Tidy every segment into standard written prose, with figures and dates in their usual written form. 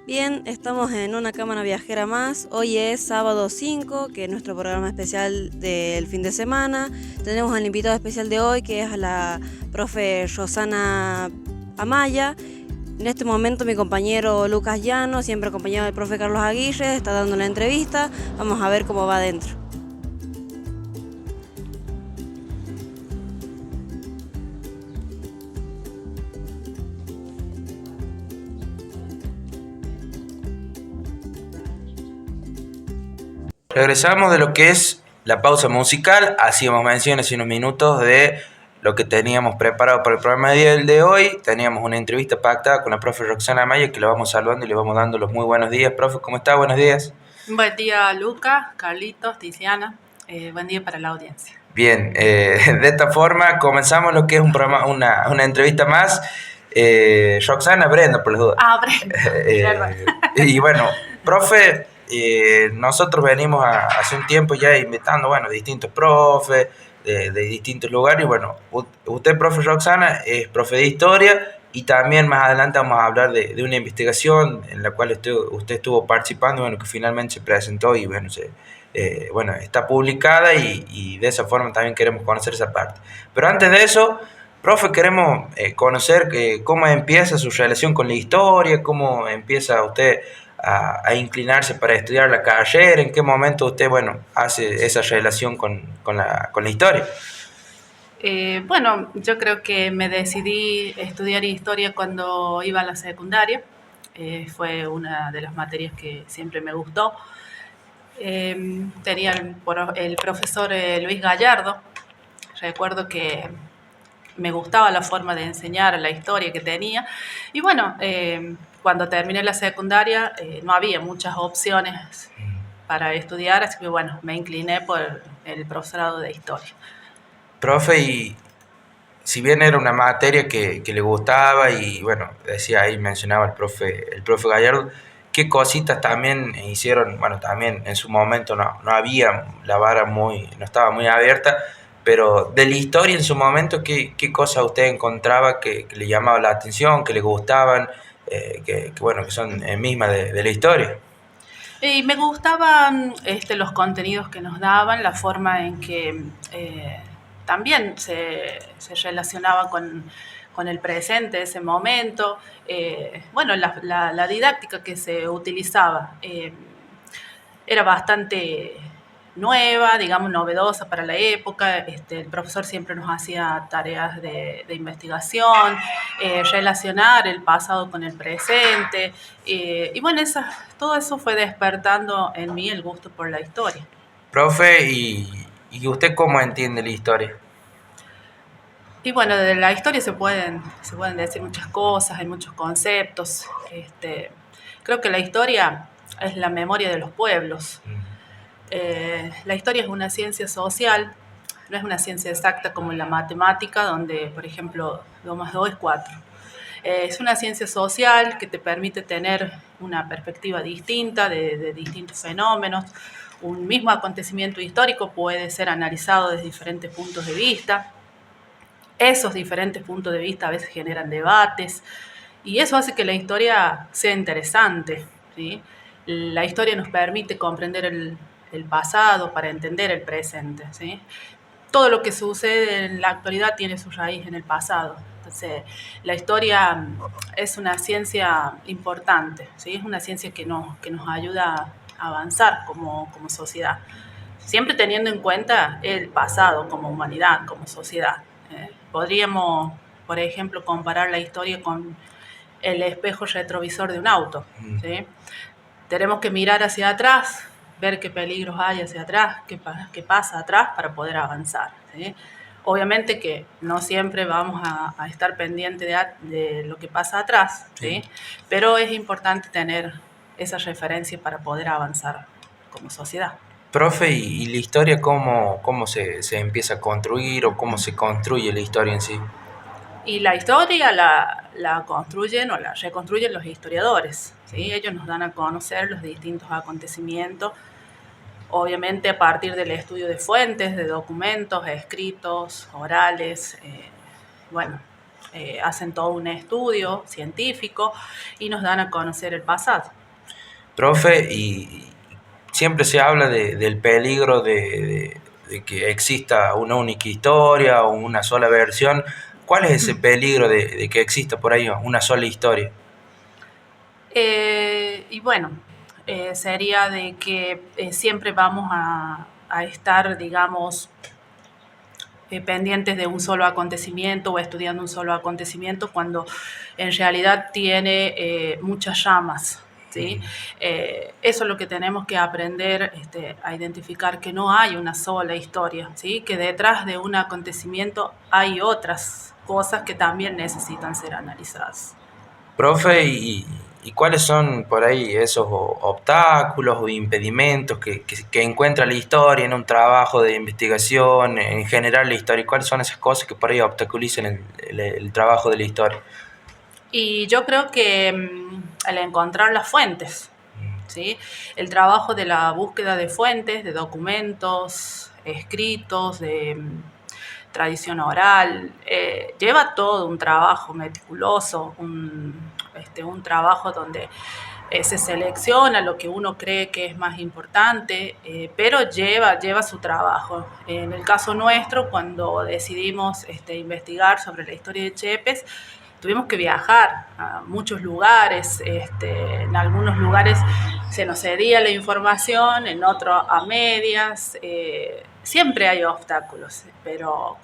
Bien, estamos en una cámara viajera más. Hoy es sábado 5, que es nuestro programa especial del fin de semana. Tenemos al invitado especial de hoy, que es a la profe Rosana Amaya. En este momento mi compañero Lucas Llano, siempre acompañado del profe Carlos Aguirre, está dando una entrevista. Vamos a ver cómo va adentro. Regresamos de lo que es la pausa musical. Hacíamos mención hace unos minutos de lo que teníamos preparado para el programa de hoy. Teníamos una entrevista pactada con la profe Roxana Amaya, que la vamos saludando y le vamos dando los muy buenos días. Profe, ¿cómo está? Buenos días. Buen día, Lucas, Carlitos, Tiziana. Buen día para la audiencia. Bien, de esta forma comenzamos lo que es un programa, una entrevista más. Roxana, Brenda, por las dudas. Brenda. Y bueno, profe, nosotros venimos hace un tiempo ya invitando, bueno, distintos profes de distintos lugares. Y bueno, usted, profe Roxana, es profe de historia, y también más adelante vamos a hablar de una investigación en la cual usted estuvo participando, bueno, que finalmente se presentó y bueno, bueno, está publicada, y de esa forma también queremos conocer esa parte. Pero antes de eso, profe, queremos conocer cómo empieza su relación con la historia, cómo empieza usted a inclinarse para estudiar la carrera, en qué momento usted, bueno, hace esa relación con la historia. Bueno, yo creo que me decidí estudiar historia cuando iba a la secundaria. Fue una de las materias que siempre me gustó. Tenía el profesor Luis Gallardo. Recuerdo que me gustaba la forma de enseñar la historia que tenía. Y bueno, cuando terminé la secundaria no había muchas opciones para estudiar, así que bueno, me incliné por el profesorado de historia. Profe, y si bien era una materia que le gustaba, y bueno, decía ahí, mencionaba el profe Gallardo, qué cositas también hicieron, bueno, también en su momento no había, la vara no estaba muy abierta, pero de la historia en su momento, qué cosas usted encontraba que le llamaba la atención, que le gustaban, bueno, que son mismas de la historia? Y me gustaban los contenidos que nos daban, la forma en que también se relacionaba con el presente, ese momento. Bueno, la didáctica que se utilizaba era bastante nueva, digamos, novedosa para la época. El profesor siempre nos hacía tareas de investigación, relacionar el pasado con el presente. Y bueno, todo eso fue despertando en mí el gusto por la historia. Profe, ¿y usted cómo entiende la historia? Y bueno, de la historia se pueden decir muchas cosas, hay muchos conceptos. Creo que la historia es la memoria de los pueblos. La historia es una ciencia social, no es una ciencia exacta como la matemática, donde, por ejemplo, 2 más 2 es 4. Es una ciencia social que te permite tener una perspectiva distinta de distintos fenómenos. Un mismo acontecimiento histórico puede ser analizado desde diferentes puntos de vista. Esos diferentes puntos de vista a veces generan debates, y eso hace que la historia sea interesante, ¿sí? La historia nos permite comprender el pasado para entender el presente, ¿sí? Todo lo que sucede en la actualidad tiene su raíz en el pasado. Entonces, la historia es una ciencia importante, ¿sí? Es una ciencia que nos ayuda a avanzar como sociedad, siempre teniendo en cuenta el pasado como humanidad, como sociedad. Podríamos, por ejemplo, comparar la historia con el espejo retrovisor de un auto, ¿sí? Tenemos que mirar hacia atrás, ver qué peligros hay hacia atrás, qué pasa atrás para poder avanzar, ¿sí? Obviamente que no siempre vamos a estar pendientes de lo que pasa atrás, ¿sí? Pero es importante tener esa referencia para poder avanzar como sociedad. Profe, ¿y la historia cómo se empieza a construir, o cómo se construye la historia en sí? Y la historia la construyen o la reconstruyen los historiadores, ¿sí? Ellos nos dan a conocer los distintos acontecimientos, obviamente a partir del estudio de fuentes, de documentos, escritos, orales, bueno, hacen todo un estudio científico y nos dan a conocer el pasado. Profe, y siempre se habla del peligro de que exista una única historia o una sola versión. ¿Cuál es ese peligro de que exista por ahí una sola historia? Y bueno, sería de que siempre vamos a estar, digamos, pendientes de un solo acontecimiento o estudiando un solo acontecimiento cuando en realidad tiene muchas llamas. ¿Sí? Eso es lo que tenemos que aprender a identificar, que no hay una sola historia, ¿sí? Que detrás de un acontecimiento hay otras cosas que también necesitan ser analizadas. Profe, ¿y cuáles son por ahí esos obstáculos o impedimentos que encuentra la historia en un trabajo de investigación, en general la historia? ¿Cuáles son esas cosas que por ahí obstaculizan el trabajo de la historia? Y yo creo que al encontrar las fuentes, ¿sí? El trabajo de la búsqueda de fuentes, de documentos escritos, de tradición oral, lleva todo un trabajo meticuloso, un trabajo donde se selecciona lo que uno cree que es más importante, pero lleva su trabajo. En el caso nuestro, cuando decidimos investigar sobre la historia de Chepes, tuvimos que viajar a muchos lugares, en algunos lugares se nos cedía la información, en otros a medias, siempre hay obstáculos, pero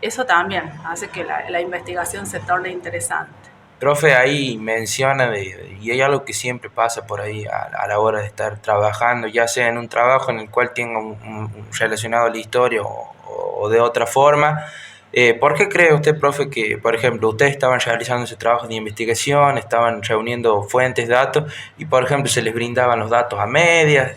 eso también hace que la investigación se torne interesante. Profe, ahí menciona, y hay algo que siempre pasa por ahí a la hora de estar trabajando, ya sea en un trabajo en el cual tenga un relacionado a la historia o de otra forma. ¿Por qué cree usted, profe, que, por ejemplo, ustedes estaban realizando ese trabajo de investigación, estaban reuniendo fuentes, datos, y, por ejemplo, se les brindaban los datos a medias,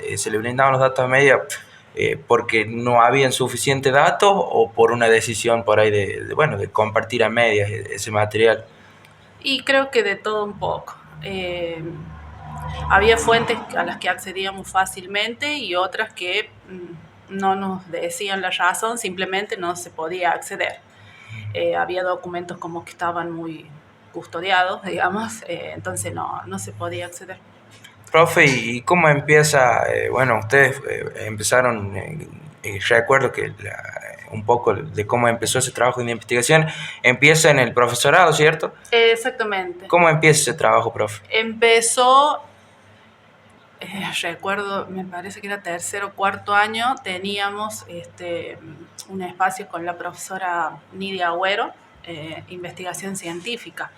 porque no habían suficiente datos o por una decisión por ahí bueno, de compartir a medias ese material? Y creo que de todo un poco. Había fuentes a las que accedíamos fácilmente y otras que no nos decían la razón, simplemente no se podía acceder. Había documentos como que estaban muy custodiados, digamos, entonces no se podía acceder. Profe, ¿y cómo empieza? Bueno, ustedes empezaron, recuerdo que un poco de cómo empezó ese trabajo de investigación, empieza en el profesorado, ¿cierto? Exactamente. ¿Cómo empieza ese trabajo, profe? Empezó, recuerdo, me parece que era tercero o cuarto año, teníamos un espacio con la profesora Nidia Agüero, investigación científica.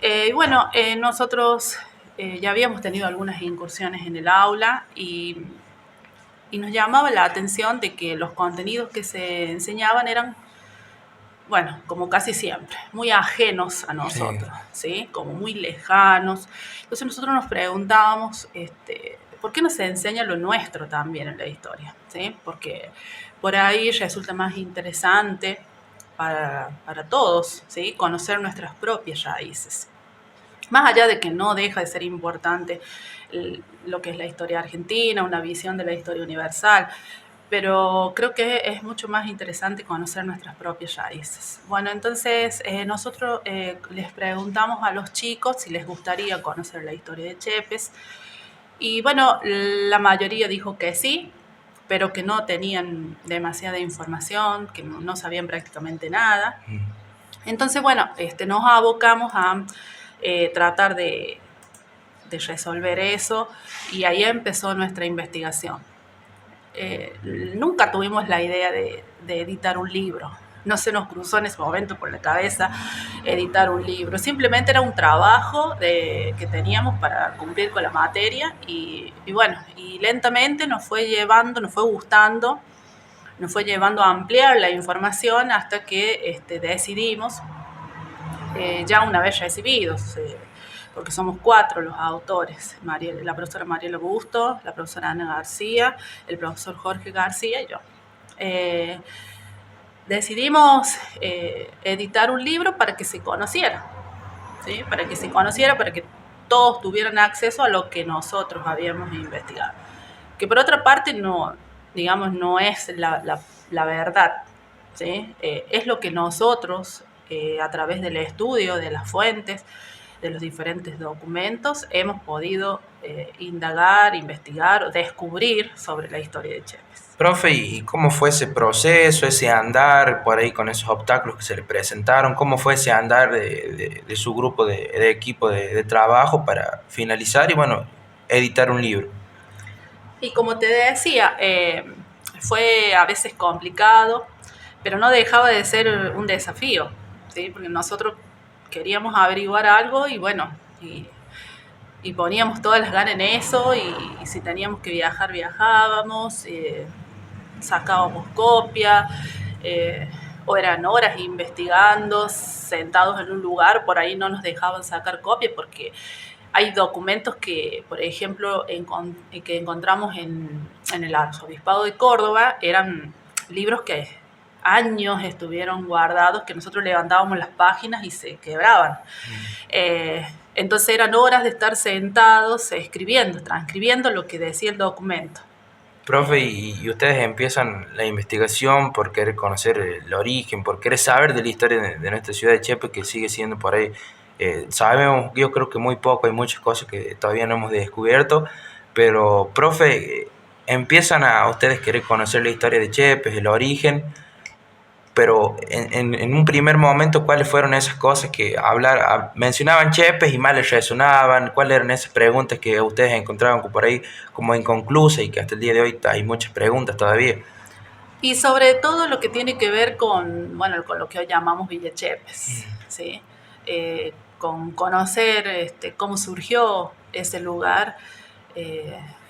Y bueno, nosotros ya habíamos tenido algunas incursiones en el aula y nos llamaba la atención de que los contenidos que se enseñaban eran, bueno, como casi siempre, muy ajenos a nosotros, ¿sí? Como muy lejanos. Entonces nosotros nos preguntábamos, ¿por qué no se enseña lo nuestro también en la historia? ¿Sí? Porque por ahí resulta más interesante para todos, ¿sí? Conocer nuestras propias raíces. Más allá de que no deja de ser importante lo que es la historia argentina, una visión de la historia universal, pero creo que es mucho más interesante conocer nuestras propias raíces. Bueno, entonces nosotros les preguntamos a los chicos si les gustaría conocer la historia de Chepes, y bueno, la mayoría dijo que sí, pero que no tenían demasiada información, que no sabían prácticamente nada. Entonces, bueno, nos abocamos a tratar de resolver eso, y ahí empezó nuestra investigación. Nunca tuvimos la idea de editar un libro. No se nos cruzó en ese momento por la cabeza editar un libro. Simplemente era un trabajo que teníamos para cumplir con la materia y bueno, y lentamente nos fue llevando, nos fue gustando, nos fue llevando a ampliar la información hasta que decidimos, ya una vez recibidos, porque somos 4 los autores, la profesora Mariela Busto, la profesora Ana García, el profesor Jorge García y yo. Decidimos editar un libro para que se conociera, ¿sí? Para que se conociera, para que todos tuvieran acceso a lo que nosotros habíamos investigado. Que por otra parte no, digamos, no es la verdad, ¿sí? Es lo que nosotros a través del estudio de las fuentes, de los diferentes documentos, hemos podido indagar, investigar o descubrir sobre la historia de Chepes. Profe, ¿y cómo fue ese proceso, ese andar por ahí con esos obstáculos que se le presentaron? ¿Cómo fue ese andar de su grupo de equipo de trabajo para finalizar y, bueno, editar un libro? Y como te decía, fue a veces complicado, pero no dejaba de ser un desafío, ¿sí? Porque nosotros queríamos averiguar algo y bueno, y poníamos todas las ganas en eso y si teníamos que viajar, viajábamos, sacábamos copia, o eran horas investigando, sentados en un lugar, por ahí no nos dejaban sacar copia porque hay documentos que, por ejemplo, que encontramos en el Arzobispado de Córdoba, eran libros que años estuvieron guardados, que nosotros levantábamos las páginas y se quebraban. Entonces eran horas de estar sentados escribiendo, transcribiendo lo que decía el documento. Profe, y ustedes empiezan la investigación por querer conocer el origen, por querer saber de la historia de nuestra ciudad de Chepe, que sigue siendo por ahí, sabemos, yo creo que muy poco, hay muchas cosas que todavía no hemos descubierto, pero, profe, empiezan a ustedes querer conocer la historia de Chepe, el origen, pero en un primer momento, ¿cuáles fueron esas cosas que mencionaban Chepes y más les resonaban? ¿Cuáles eran esas preguntas que ustedes encontraban por ahí como inconclusas y que hasta el día de hoy hay muchas preguntas todavía? Y sobre todo lo que tiene que ver con, bueno, con lo que hoy llamamos Villa Chepes, ¿sí? Con conocer cómo surgió ese lugar,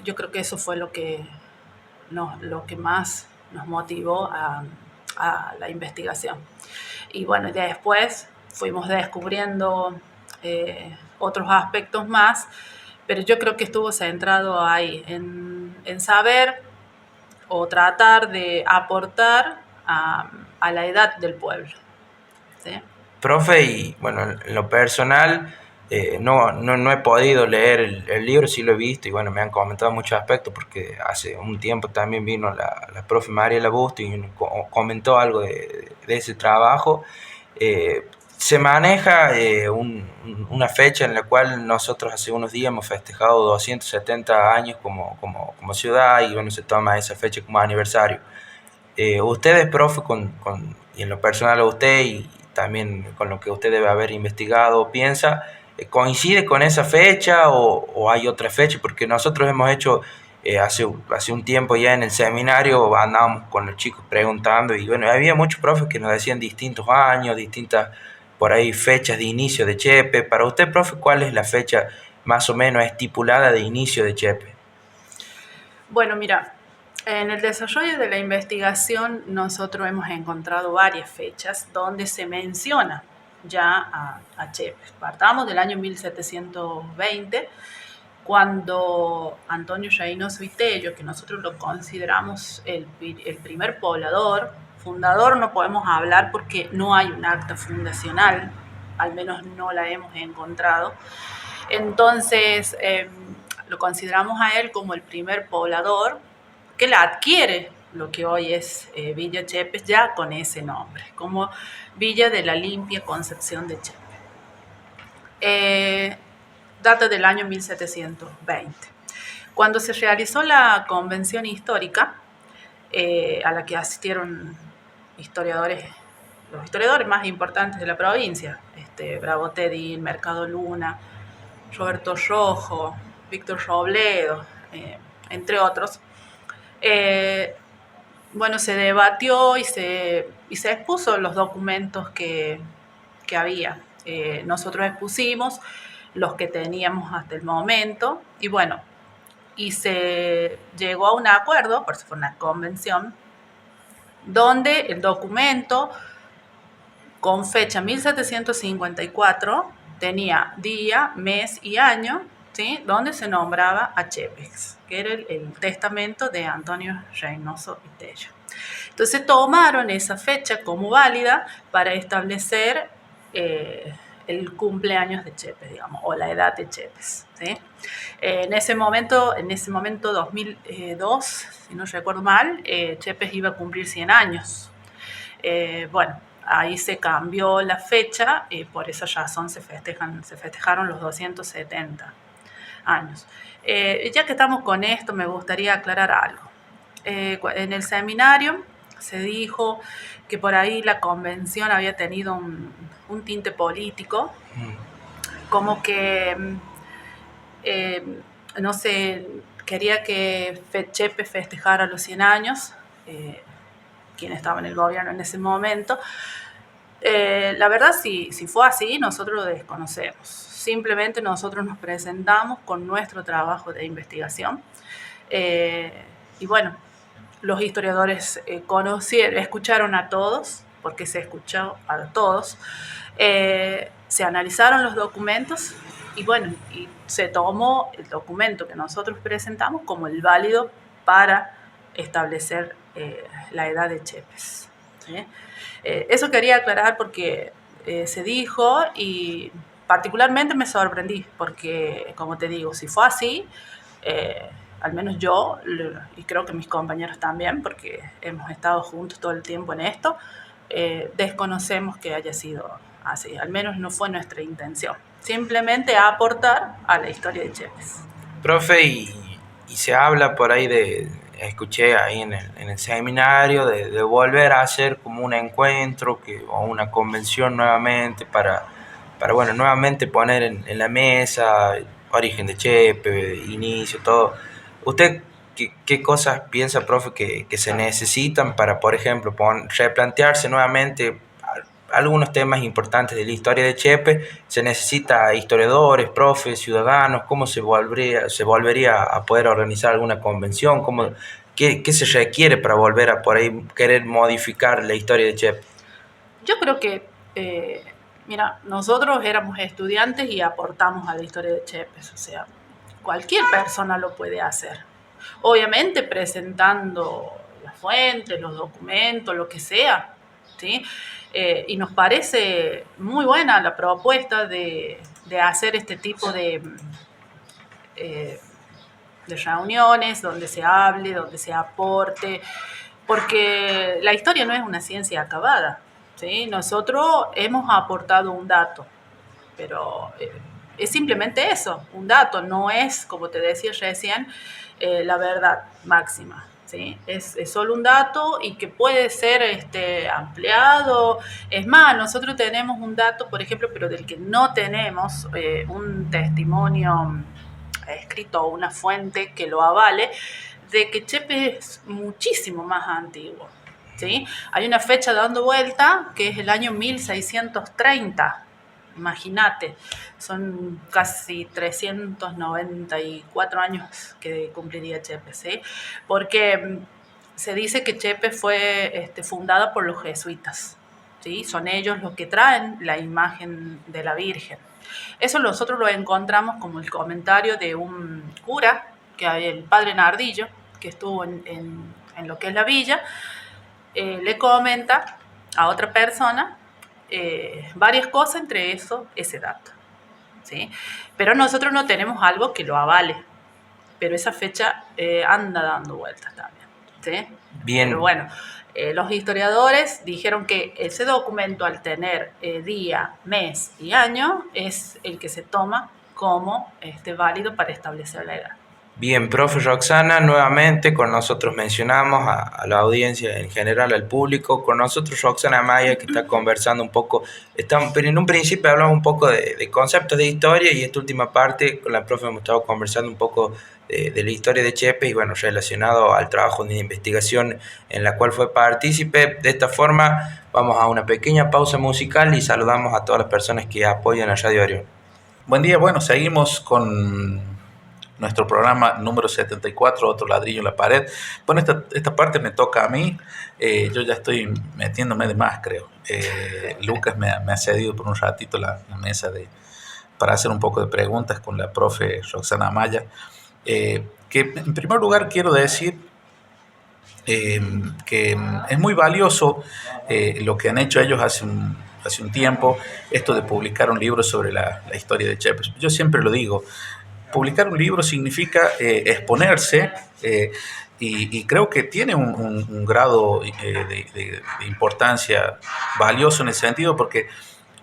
yo creo que eso fue lo que más nos motivó a la investigación. Y bueno, ya después fuimos descubriendo otros aspectos más, pero yo creo que estuvo centrado ahí, en saber o tratar de aportar a la edad del pueblo, ¿sí? Profe, y bueno, en lo personal, no he podido leer el libro, sí lo he visto y bueno, me han comentado muchos aspectos porque hace un tiempo también vino la profe Mariela Busto y comentó algo de ese trabajo. Se maneja una fecha en la cual nosotros hace unos días hemos festejado 270 años como ciudad y bueno, se toma esa fecha como aniversario. Ustedes, profe, y en lo personal a usted y también con lo que usted debe haber investigado, piensa, ¿coincide con esa fecha o hay otra fecha? Porque nosotros hemos hecho, hace un tiempo ya en el seminario, andábamos con los chicos preguntando y bueno, había muchos profes que nos decían distintos años, distintas, por ahí, fechas de inicio de Chepe. Para usted, profe, ¿cuál es la fecha más o menos estipulada de inicio de Chepe? Bueno, mira, en el desarrollo de la investigación nosotros hemos encontrado varias fechas donde se menciona ya a Chepes. Partamos del año 1720, cuando Antonio Reynoso y Tello, que nosotros lo consideramos el primer poblador, fundador no podemos hablar porque no hay un acta fundacional, al menos no la hemos encontrado. Entonces, lo consideramos a él como el primer poblador que la adquiere lo que hoy es Villa Chepes, ya con ese nombre, como Villa de la Limpia Concepción de Chepe. Data del año 1720. Cuando se realizó la convención histórica, a la que asistieron los historiadores más importantes de la provincia, Bravo Tedín, Mercado Luna, Roberto Rojo, Víctor Robledo, entre otros. Bueno, se debatió y se expuso los documentos que había. Nosotros expusimos los que teníamos hasta el momento y bueno, y se llegó a un acuerdo, por eso fue una convención, donde el documento con fecha 1754 tenía día, mes y año, ¿sí? Donde se nombraba a Chepes, que era el testamento de Antonio Reynoso y Tello. Entonces tomaron esa fecha como válida para establecer el cumpleaños de Chepes, digamos, o la edad de Chepes, ¿sí? En ese momento, 2002, si no recuerdo mal, Chepes iba a cumplir 100 años. Bueno, ahí se cambió la fecha y por esa razón se festejaron los 270 años. Ya que estamos con esto, me gustaría aclarar algo. En el seminario se dijo que por ahí la convención había tenido un tinte político, como que, no sé, quería que Chepe festejara los 100 años, quien estaba en el gobierno en ese momento. La verdad, si fue así, nosotros lo desconocemos. Simplemente nosotros nos presentamos con nuestro trabajo de investigación. Y bueno, los historiadores escucharon a todos, porque se escuchó a todos. Se analizaron los documentos y bueno, y se tomó el documento que nosotros presentamos como el válido para establecer la edad de Chepes. ¿Sí? Eso quería aclarar porque se dijo y particularmente me sorprendí porque, como te digo, si fue así, al menos yo, y creo que mis compañeros también, porque hemos estado juntos todo el tiempo en esto, desconocemos que haya sido así. Al menos no fue nuestra intención. Simplemente aportar a la historia de Chepes. Profe, y se habla por ahí escuché ahí en el seminario de volver a hacer como un encuentro o una convención nuevamente para bueno, nuevamente poner en la mesa el origen de Chepe, inicio, todo. ¿Usted qué cosas piensa, profe, que se necesitan para, por ejemplo, replantearse nuevamente algunos temas importantes de la historia de Chepe? ¿Se necesita historiadores, profes, ciudadanos? ¿Cómo se volvería a poder organizar alguna convención? ¿Qué se requiere para volver a por ahí querer modificar la historia de Chepe? Yo creo que, mira, nosotros éramos estudiantes y aportamos a la historia de Chepes, o sea, cualquier persona lo puede hacer. Obviamente presentando las fuentes, los documentos, lo que sea, ¿sí? Y nos parece muy buena la propuesta de hacer este tipo de reuniones donde se hable, donde se aporte, porque la historia no es una ciencia acabada, ¿sí? Nosotros hemos aportado un dato, pero es simplemente eso, un dato, no es, como te decía recién, la verdad máxima. ¿Sí? Es solo un dato y que puede ser ampliado. Es más, nosotros tenemos un dato, por ejemplo, pero del que no tenemos un testimonio escrito o una fuente que lo avale, de que Chepe es muchísimo más antiguo. ¿Sí? Hay una fecha dando vuelta que es el año 1630. Imagínate, son casi 394 años que cumpliría Chepe, ¿sí? Porque se dice que Chepe fue fundada por los jesuitas, ¿sí? Son ellos los que traen la imagen de la Virgen. Eso nosotros lo encontramos como el comentario de un cura, que hay el padre Nardillo, que estuvo en lo que es la villa, le comenta a otra persona varias cosas, entre eso, ese dato, ¿sí? Pero nosotros no tenemos algo que lo avale, pero esa fecha anda dando vueltas también, ¿sí? Bien. Pero bueno, los historiadores dijeron que ese documento, al tener día, mes y año, es el que se toma como válido para establecer la edad. Bien, profe Roxana, nuevamente con nosotros mencionamos a la audiencia en general, al público, con nosotros Roxana Maya, que está conversando un poco, pero en un principio hablamos un poco de conceptos de historia, y esta última parte con la profe hemos estado conversando un poco de la historia de Chepe y bueno, relacionado al trabajo de investigación en la cual fue partícipe. De esta forma vamos a una pequeña pausa musical y saludamos a todas las personas que apoyan a Radio Orión. Buen día, bueno, seguimos con nuestro programa número 74, Otro ladrillo en la pared. Bueno, esta parte me toca a mí. Yo ya estoy metiéndome de más, creo. Lucas me ha cedido por un ratito la mesa para hacer un poco de preguntas con la profe Roxana Amaya. Que en primer lugar quiero decir que es muy valioso lo que han hecho ellos hace un tiempo, esto de publicar un libro sobre la historia de Chepes. Yo siempre lo digo, publicar un libro significa exponerse y creo que tiene un grado de importancia valioso en el sentido porque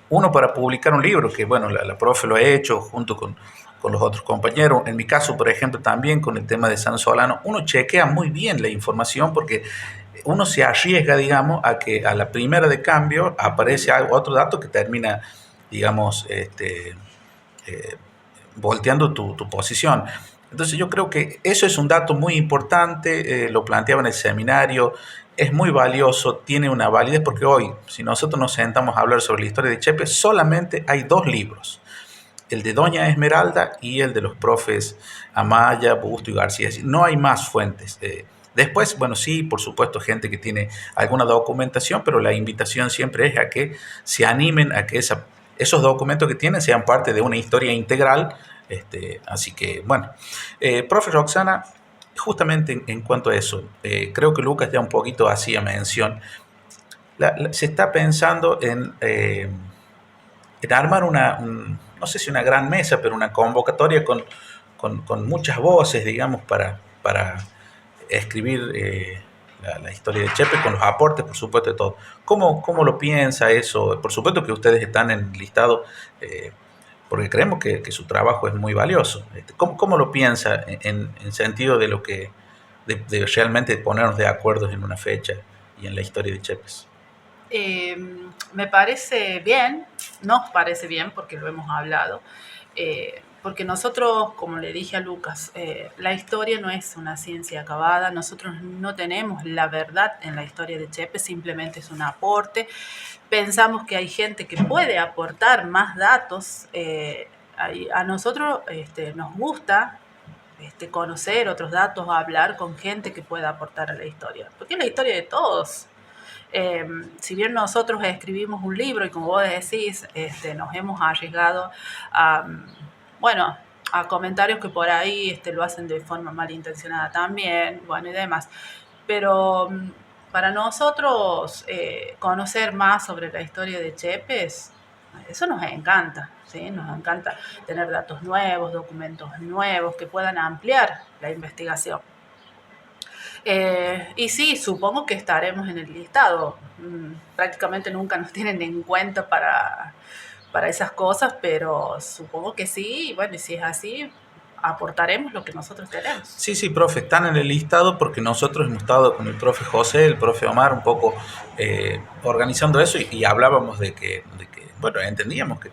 uno para publicar un libro, que bueno, la profe lo ha hecho junto con los otros compañeros, en mi caso, por ejemplo, también con el tema de San Solano, uno chequea muy bien la información porque uno se arriesga, digamos, a que a la primera de cambio aparece otro dato que termina, digamos, eh, volteando tu posición. Entonces yo creo que eso es un dato muy importante, lo planteaba en el seminario, es muy valioso, tiene una validez porque hoy, si nosotros nos sentamos a hablar sobre la historia de Chepe, solamente hay 2 libros, el de Doña Esmeralda y el de los profes Amaya, Busto y García. No hay más fuentes. Después, bueno, sí, por supuesto, gente que tiene alguna documentación, pero la invitación siempre es a que se animen a que esos documentos que tienen sean parte de una historia integral. Así que, bueno, profe Roxana, justamente en cuanto a eso, creo que Lucas ya un poquito hacía mención. Se está pensando en armar no sé si una gran mesa, pero una convocatoria con muchas voces, digamos, para escribir la historia de Chepe, con los aportes, por supuesto, de todo. ¿Cómo lo piensa eso? Por supuesto que ustedes están en el listado porque creemos que su trabajo es muy valioso. ¿Cómo lo piensa en sentido de lo que de realmente ponernos de acuerdo en una fecha y en la historia de Chepes? Me parece bien, nos parece bien porque lo hemos hablado, porque nosotros, como le dije a Lucas, la historia no es una ciencia acabada, nosotros no tenemos la verdad en la historia de Chepe, simplemente es un aporte. Pensamos que hay gente que puede aportar más datos, a nosotros nos gusta conocer otros datos, hablar con gente que pueda aportar a la historia, porque es la historia de todos. Si bien nosotros escribimos un libro y como vos decís, nos hemos arriesgado a, bueno, a comentarios que por ahí lo hacen de forma malintencionada también, bueno, y demás. Pero para nosotros conocer más sobre la historia de Chepes, eso nos encanta, ¿sí? Nos encanta tener datos nuevos, documentos nuevos que puedan ampliar la investigación. Y sí, supongo que estaremos en el listado. Prácticamente nunca nos tienen en cuenta para esas cosas, pero supongo que sí. Y bueno, y si es así, aportaremos lo que nosotros tenemos. Sí, profe, están en el listado porque nosotros hemos estado con el profe José, el profe Omar, un poco organizando eso y hablábamos de que, bueno, entendíamos que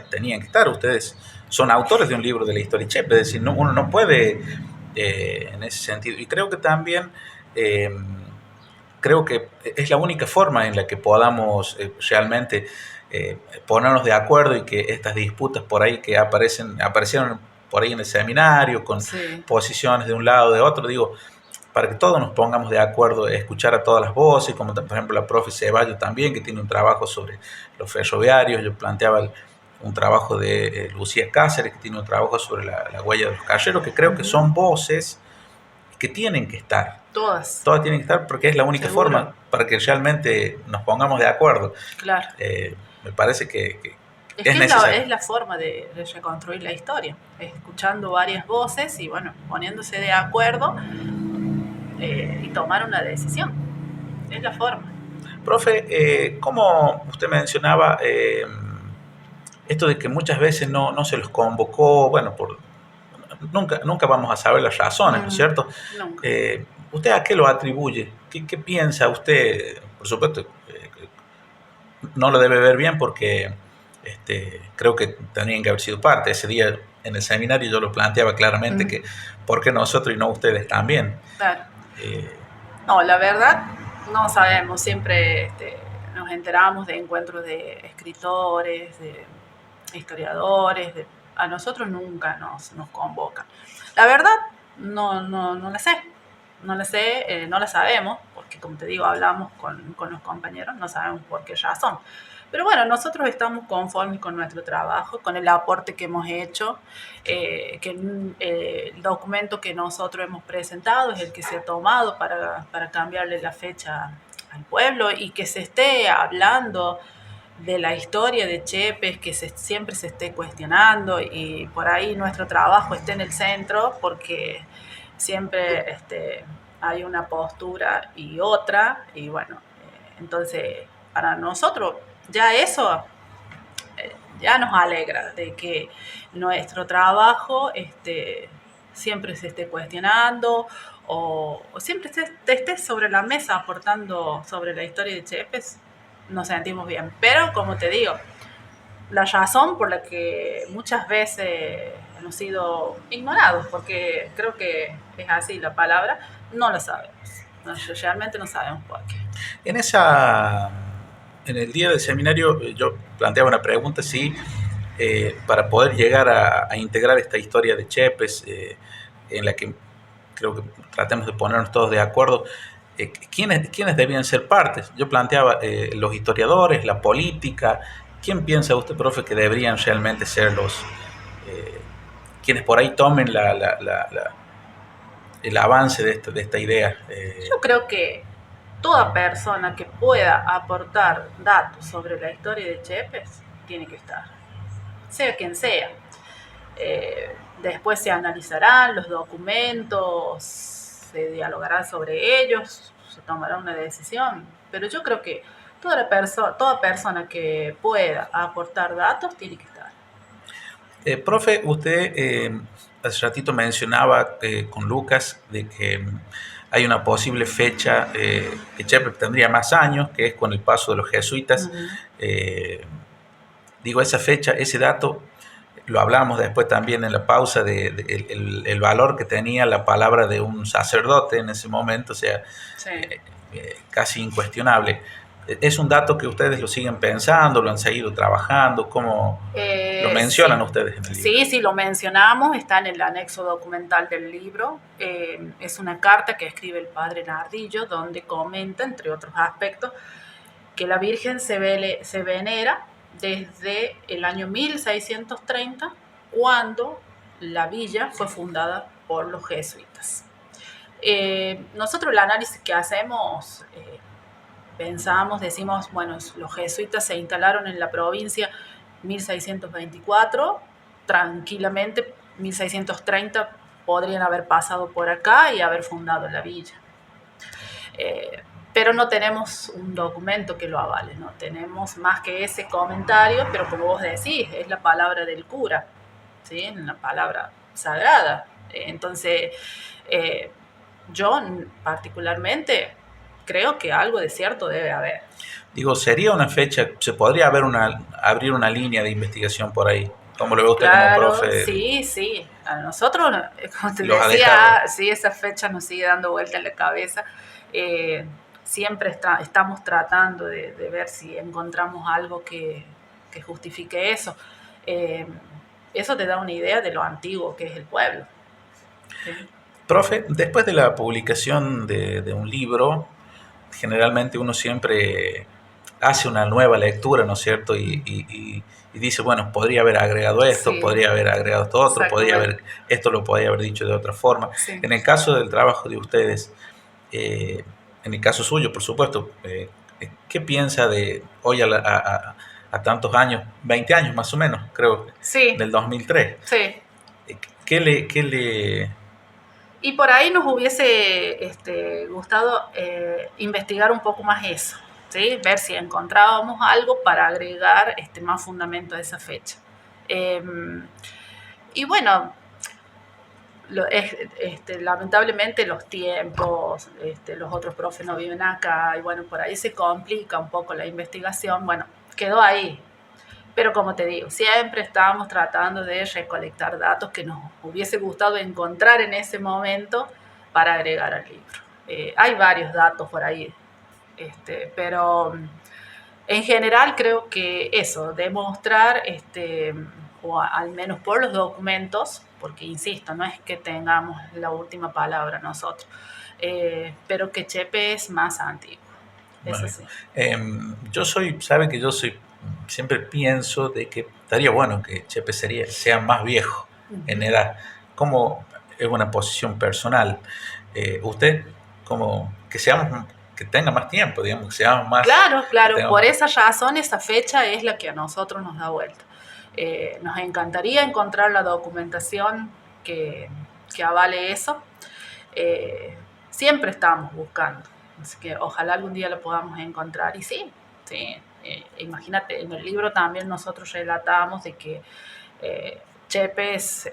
tenían que estar. Ustedes son autores de un libro de la historia de Chepe, es decir, uno no puede en ese sentido. Y creo que también, creo que es la única forma en la que podamos realmente ponernos de acuerdo y que estas disputas por ahí que aparecieron por ahí en el seminario, con posiciones de un lado o de otro, digo, para que todos nos pongamos de acuerdo, escuchar a todas las voces, como por ejemplo la profe Ceballos también, que tiene un trabajo sobre los ferroviarios. Yo planteaba un trabajo de Lucía Cáceres, que tiene un trabajo sobre la huella de los carreros, que creo que son voces que tienen que estar. Todas tienen que estar porque es la única forma para que realmente nos pongamos de acuerdo. Claro. Me parece que es necesario. Es la forma de reconstruir la historia, escuchando varias voces y bueno, poniéndose de acuerdo y tomar una decisión. Es la forma. Profe, como usted mencionaba, esto de que muchas veces no se los convocó, bueno, nunca vamos a saber las razones, ¿no es cierto? Nunca. ¿Usted a qué lo atribuye? ¿Qué piensa usted? Por supuesto, no lo debe ver bien porque creo que tenían que haber sido parte. Ese día en el seminario yo lo planteaba claramente que ¿por qué nosotros y no ustedes también? Claro. No, la verdad no sabemos. Siempre nos enteramos de encuentros de escritores, de historiadores. A nosotros nunca nos convocan. La verdad no la sé. No la sé, no la sabemos, porque como te digo, hablamos con los compañeros, no sabemos por qué razón. Pero bueno, nosotros estamos conformes con nuestro trabajo, con el aporte que hemos hecho, que el documento que nosotros hemos presentado es el que se ha tomado para cambiarle la fecha al pueblo y que se esté hablando de la historia de Chepes, que siempre se esté cuestionando y por ahí nuestro trabajo esté en el centro, porque siempre hay una postura y otra, y bueno, entonces para nosotros ya eso ya nos alegra de que nuestro trabajo siempre se esté cuestionando o siempre esté sobre la mesa aportando sobre la historia de Chepes, nos sentimos bien. Pero como te digo, la razón por la que muchas veces hemos sido ignorados, porque creo que es así la palabra, no la sabemos. Realmente no sabemos por qué. En el día del seminario yo planteaba una pregunta, si para poder llegar a integrar esta historia de Chepes, en la que creo que tratemos de ponernos todos de acuerdo, ¿quiénes debían ser partes? Yo planteaba los historiadores, la política. ¿Quién piensa usted, profe, que deberían realmente ser quienes por ahí tomen el avance de esta idea? Yo creo que toda persona que pueda aportar datos sobre la historia de Chepes tiene que estar, sea quien sea. Después se analizarán los documentos, se dialogará sobre ellos, se tomará una decisión, pero yo creo que toda persona que pueda aportar datos tiene que estar. Profe, usted hace ratito mencionaba con Lucas de que hay una posible fecha que Chepes tendría más años, que es con el paso de los jesuitas. Digo, esa fecha, ese dato, lo hablamos después también en la pausa el valor que tenía la palabra de un sacerdote en ese momento, o sea, Sí. Casi incuestionable. ¿Es un dato que ustedes lo siguen pensando, lo han seguido trabajando? ¿Cómo lo mencionan Sí. ustedes en el libro? Sí, lo mencionamos, está en el anexo documental del libro. Es una carta que escribe el padre Nardillo, donde comenta, entre otros aspectos, que la Virgen se venera desde el año 1630, cuando la villa fue fundada por los jesuitas. Nosotros el análisis que hacemos, pensamos, decimos, bueno, los jesuitas se instalaron en la provincia 1624, tranquilamente 1630 podrían haber pasado por acá y haber fundado la villa. Pero no tenemos un documento que lo avale, no tenemos más que ese comentario, pero como vos decís, es la palabra del cura, ¿sí? Una palabra sagrada. Entonces, yo particularmente creo que algo de cierto debe haber. Digo, sería una fecha, se podría abrir una línea de investigación por ahí. ¿Cómo lo ve usted Claro, como profe? Sí. A nosotros, como te Los decía, sí, esa fecha nos sigue dando vuelta en la cabeza. Siempre estamos tratando de ver si encontramos algo que justifique eso. Eso te da una idea de lo antiguo que es el pueblo. ¿Sí? Profe, después de la publicación de un libro, generalmente uno siempre hace una nueva lectura, ¿no es cierto? Y dice, bueno, podría haber agregado esto, Sí. podría haber agregado esto otro, esto lo podría haber dicho de otra forma. Sí. En el caso del trabajo de ustedes, en el caso suyo, por supuesto, ¿qué piensa de hoy a tantos años, 20 años más o menos, creo, Sí. del 2003? Sí. ¿Qué le... Y por ahí nos hubiese gustado investigar un poco más eso, ¿sí? Ver si encontrábamos algo para agregar más fundamento a esa fecha. Y bueno, lamentablemente los tiempos, los otros profes no viven acá, y bueno, por ahí se complica un poco la investigación. Bueno, quedó ahí. Pero como te digo, siempre estábamos tratando de recolectar datos que nos hubiese gustado encontrar en ese momento para agregar al libro. Hay varios datos por ahí, pero en general creo que eso, demostrar, o al menos por los documentos, porque insisto, no es que tengamos la última palabra nosotros, pero que Chepe es más antiguo. Eso sí. Sabe que yo siempre pienso de que estaría bueno que Chepe sea más viejo en edad, como es una posición personal. Usted, como que tenga más tiempo, digamos, que seamos más... Claro, por esa razón esa fecha es la que a nosotros nos da vuelta. Nos encantaría encontrar la documentación que avale eso, siempre estamos buscando. Así que ojalá algún día lo podamos encontrar. Y sí, imagínate, en el libro también nosotros relatamos de que chepe es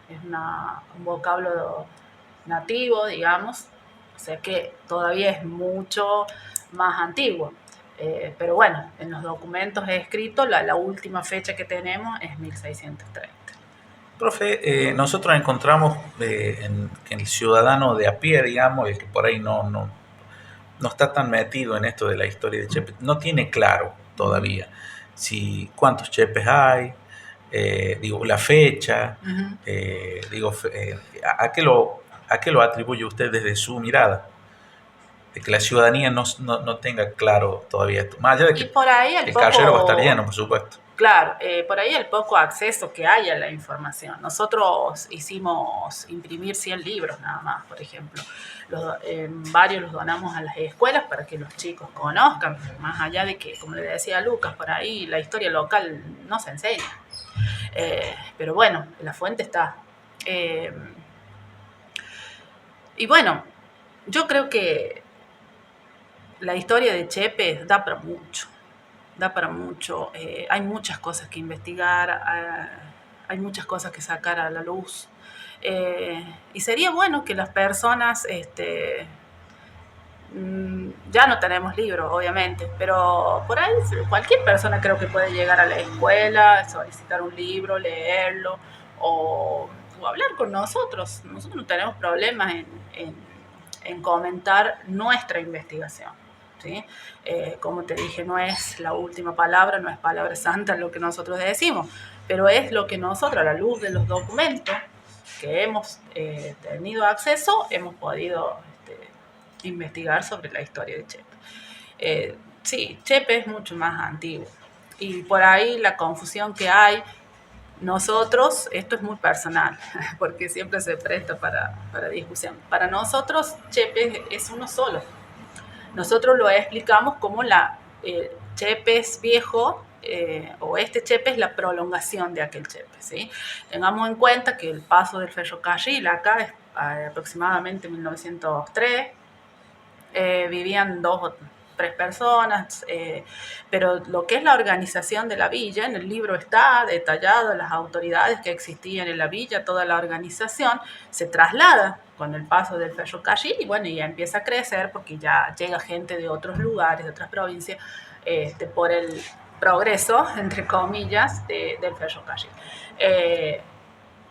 un vocablo nativo, digamos, o sea que todavía es mucho más antiguo. Pero bueno, en los documentos escritos la última fecha que tenemos es 1630. Profe, nosotros encontramos que el ciudadano de a pie, digamos, el que por ahí no está tan metido en esto de la historia de Chepe, no tiene claro todavía cuántos Chepes hay, la fecha, ¿a qué lo atribuye usted desde su mirada? De que la ciudadanía no tenga claro todavía esto. Más allá de que por ahí el carrero va a estar lleno, por supuesto. Claro, por ahí el poco acceso que hay a la información. Nosotros hicimos imprimir 100 libros nada más, por ejemplo. Varios los donamos a las escuelas para que los chicos conozcan, más allá de que, como le decía a Lucas, por ahí la historia local no se enseña. Pero bueno, la fuente está. Y bueno, yo creo que la historia de Chepe da para mucho. Hay muchas cosas que investigar, hay muchas cosas que sacar a la luz. Y sería bueno que las personas, ya no tenemos libros, obviamente, pero por ahí cualquier persona creo que puede llegar a la escuela, solicitar un libro, leerlo o hablar con nosotros. Nosotros no tenemos problemas en comentar nuestra investigación. ¿Sí? Como te dije, no es la última palabra, no es palabra santa lo que nosotros decimos, pero es lo que nosotros, a la luz de los documentos que hemos tenido acceso, hemos podido investigar sobre la historia de Chepe. Sí, Chepe es mucho más antiguo y por ahí la confusión que hay, nosotros, esto es muy personal, porque siempre se presta para discusión. Para nosotros, Chepe es uno solo. Nosotros lo explicamos como Chepe es viejo, o este Chepe es la prolongación de aquel Chepe, ¿sí? Tengamos en cuenta que el paso del ferrocarril acá es aproximadamente 1903, vivían 2 o 3 personas, pero lo que es la organización de la villa, en el libro está detallado las autoridades que existían en la villa, toda la organización se traslada con el paso del ferrocarril y bueno, ya empieza a crecer porque ya llega gente de otros lugares, de otras provincias, por el progreso, entre comillas, del ferrocarril.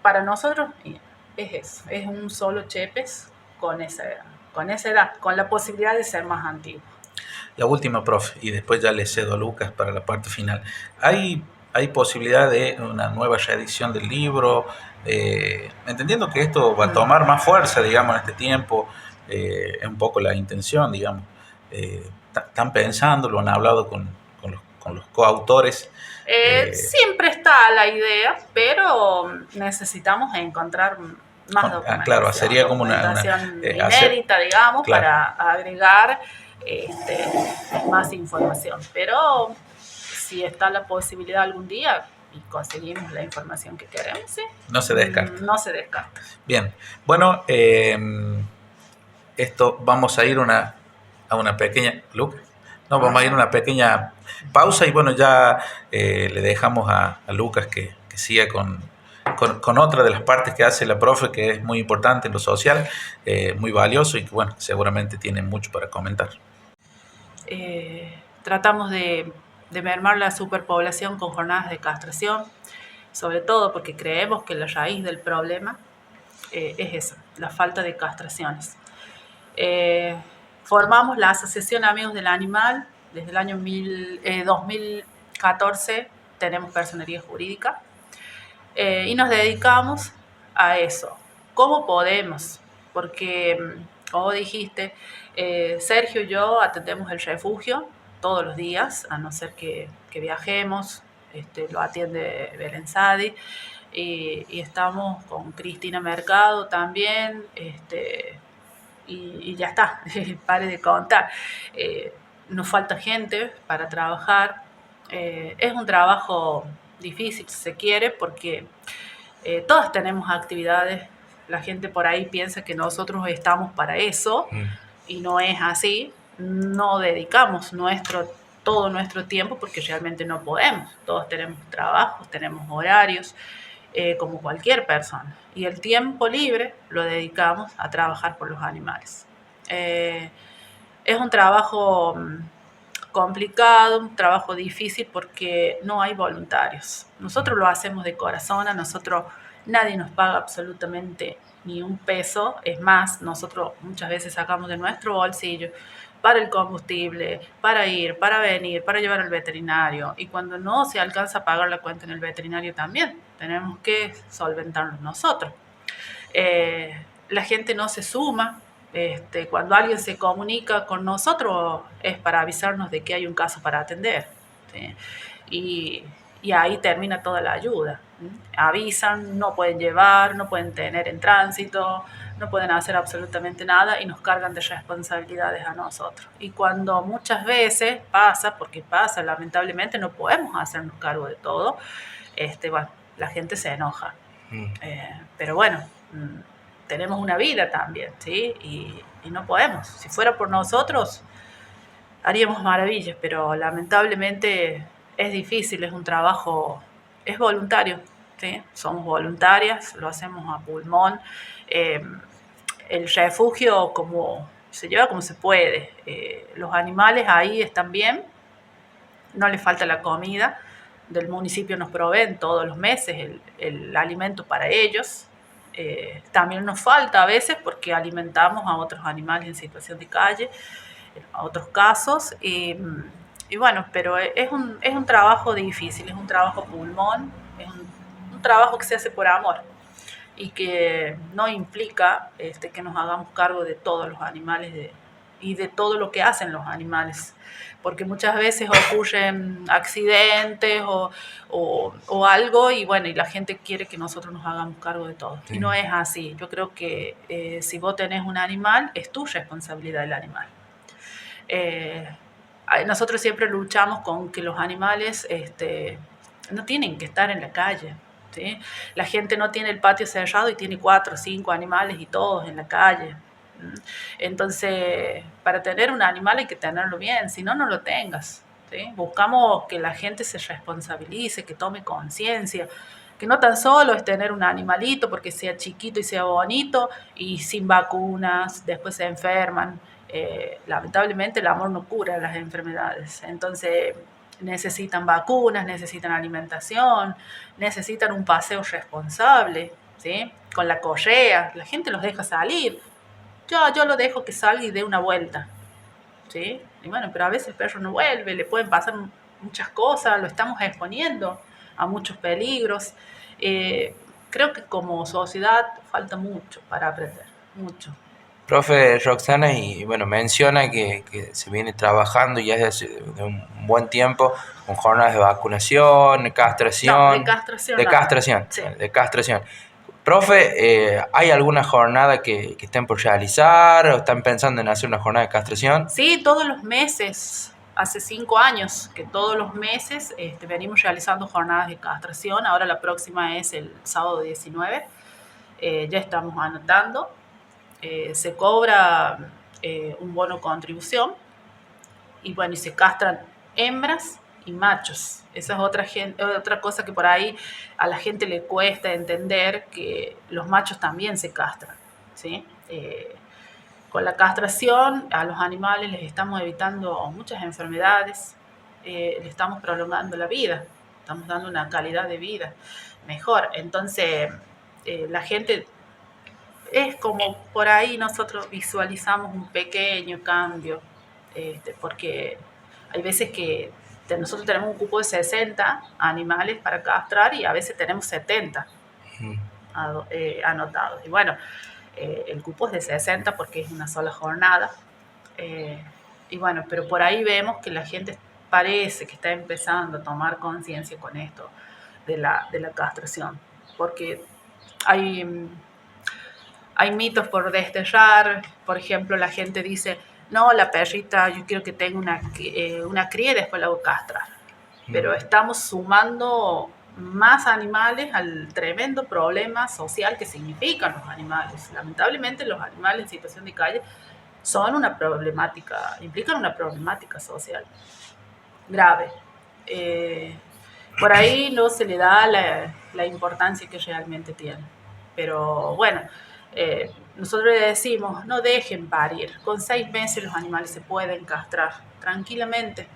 Para nosotros es eso, es un solo Chepes con esa edad, con la posibilidad de ser más antiguo. La última, profe, y después ya le cedo a Lucas para la parte final. ¿Hay posibilidad de una nueva reedición del libro? Entendiendo que esto va a tomar más fuerza, digamos, en este tiempo, es un poco la intención, digamos. ¿Están pensando, lo han hablado con los coautores? Siempre está la idea, pero necesitamos encontrar más documentación. Claro, sería como una inédita, digamos, claro, para agregar más información. Pero si está la posibilidad algún día y conseguimos la información que queremos, ¿sí? No se descarta. No se descarta. Bien, bueno, esto vamos a ir a una pequeña... Lucas, no, vamos a ir a una pequeña pausa y bueno, ya le dejamos a Lucas que siga con otra de las partes que hace la profe, que es muy importante en lo social, muy valioso y que bueno, seguramente tiene mucho para comentar. Tratamos de mermar la superpoblación con jornadas de castración, sobre todo porque creemos que la raíz del problema es esa, la falta de castraciones. Formamos la Asociación Amigos del Animal, desde el año 2014 tenemos personería jurídica y nos dedicamos a eso. ¿Cómo podemos? Porque, como dijiste, Sergio y yo atendemos el refugio todos los días, a no ser que viajemos, lo atiende Belén Sadi, y estamos con Cristina Mercado también, y ya está, pare de contar. Nos falta gente para trabajar, es un trabajo difícil si se quiere, porque todas tenemos actividades La gente por ahí piensa que nosotros estamos para eso y no es así. No dedicamos todo nuestro tiempo porque realmente no podemos. Todos tenemos trabajos, tenemos horarios, como cualquier persona. Y el tiempo libre lo dedicamos a trabajar por los animales. Es un trabajo complicado, un trabajo difícil porque no hay voluntarios. Nosotros lo hacemos de corazón, a nosotros nadie nos paga absolutamente ni un peso. Es más, nosotros muchas veces sacamos de nuestro bolsillo para el combustible, para ir, para venir, para llevar al veterinario. Y cuando no se alcanza a pagar la cuenta en el veterinario también, tenemos que solventarnos nosotros. La gente no se suma. Cuando alguien se comunica con nosotros es para avisarnos de que hay un caso para atender, ¿sí? Y ahí termina toda la ayuda. Avisan, no pueden llevar, no pueden tener en tránsito, no pueden hacer absolutamente nada y nos cargan de responsabilidades a nosotros. Y cuando muchas veces pasa, porque pasa, lamentablemente no podemos hacernos cargo de todo, bueno, la gente se enoja. Pero bueno, tenemos una vida también, ¿sí? Y no podemos. Si fuera por nosotros, haríamos maravillas, pero lamentablemente es difícil, es un trabajo, es voluntario, ¿sí? Somos voluntarias, lo hacemos a pulmón. El refugio se lleva como se puede. Los animales ahí están bien, no les falta la comida. Del municipio nos proveen todos los meses el alimento para ellos. También nos falta a veces porque alimentamos a otros animales en situación de calle, a otros casos. Y bueno, pero es un trabajo difícil, es un trabajo pulmón, es un trabajo que se hace por amor y que no implica que nos hagamos cargo de todos los animales y de todo lo que hacen los animales, porque muchas veces ocurren accidentes o algo y bueno, y la gente quiere que nosotros nos hagamos cargo de todo. Sí. Y no es así. Yo creo que si vos tenés un animal, es tu responsabilidad el animal. Nosotros siempre luchamos con que los animales no tienen que estar en la calle. ¿Sí? La gente no tiene el patio cerrado y tiene 4 o 5 animales y todos en la calle. Entonces, para tener un animal hay que tenerlo bien, si no, no lo tengas. ¿Sí? Buscamos que la gente se responsabilice, que tome conciencia, que no tan solo es tener un animalito porque sea chiquito y sea bonito y sin vacunas, después se enferman. Lamentablemente el amor no cura las enfermedades. Entonces, necesitan vacunas, necesitan alimentación, necesitan un paseo responsable, ¿sí? Con la correa, la gente los deja salir. Yo lo dejo que salga y dé una vuelta, ¿sí? Y bueno, pero a veces el perro no vuelve, le pueden pasar muchas cosas, lo estamos exponiendo a muchos peligros. Creo que como sociedad falta mucho para aprender, mucho. Profe Roxana, y bueno, menciona que se viene trabajando ya desde un buen tiempo con jornadas de vacunación, castración. No, de castración. De castración, sí. De castración. Profe, ¿hay alguna jornada que estén por realizar o están pensando en hacer una jornada de castración? Sí, todos los meses. Hace 5 años que todos los meses venimos realizando jornadas de castración. Ahora la próxima es el sábado 19. Ya estamos anotando. Se cobra un bono contribución y bueno, y se castran hembras y machos. Esa es otra cosa que por ahí a la gente le cuesta entender, que los machos también se castran, ¿sí? Con la castración a los animales les estamos evitando muchas enfermedades, les estamos prolongando la vida, estamos dando una calidad de vida mejor. Entonces, la gente... Es como por ahí nosotros visualizamos un pequeño cambio, porque hay veces que nosotros tenemos un cupo de 60 animales para castrar y a veces tenemos 70 anotados. Y bueno, el cupo es de 60 porque es una sola jornada. Y bueno, pero por ahí vemos que la gente parece que está empezando a tomar conciencia con esto de la castración, porque hay mitos por desterrar. Por ejemplo, la gente dice, no, la perrita, yo quiero que tenga una cría y después la voy a castrar. Pero estamos sumando más animales al tremendo problema social que significan los animales. Lamentablemente los animales en situación de calle son una problemática, implican una problemática social grave. Por ahí no se le da la importancia que realmente tiene. Pero bueno, nosotros le decimos, no dejen parir. Con 6 meses los animales se pueden castrar tranquilamente.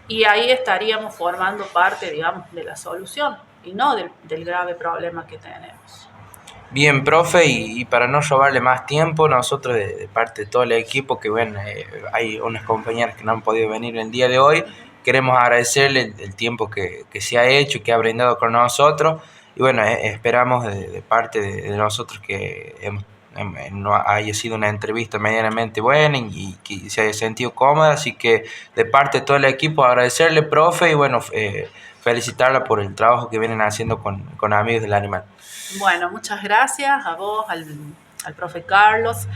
Y ahí estaríamos formando parte, digamos, de la solución y no del grave problema que tenemos. Bien, profe, y para no robarle más tiempo, nosotros de parte de todo el equipo, que bueno, hay unas compañeras que no han podido venir el día de hoy, queremos agradecerle el tiempo que se ha hecho, que ha brindado con nosotros, y bueno, esperamos de parte de nosotros que no haya sido una entrevista medianamente buena y que se haya sentido cómoda, así que de parte de todo el equipo agradecerle, profe, y bueno, felicitarla por el trabajo que vienen haciendo con Amigos del Animal. Bueno, muchas gracias a vos, al profe Carlos,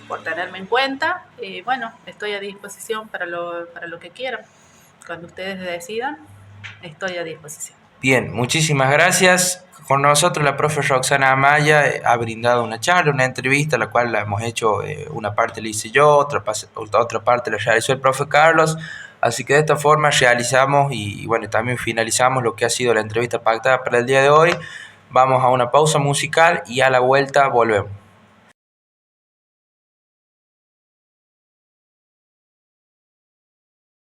por tenerme en cuenta. Bueno, estoy a disposición para lo que quieran. Cuando ustedes decidan, estoy a disposición. Bien, muchísimas gracias. Con nosotros la profe Roxana Amaya ha brindado una charla, una entrevista, la cual la hemos hecho, una parte la hice yo, otra parte la realizó el profe Carlos. Así que de esta forma realizamos y bueno, también finalizamos lo que ha sido la entrevista pactada para el día de hoy. Vamos a una pausa musical y a la vuelta volvemos.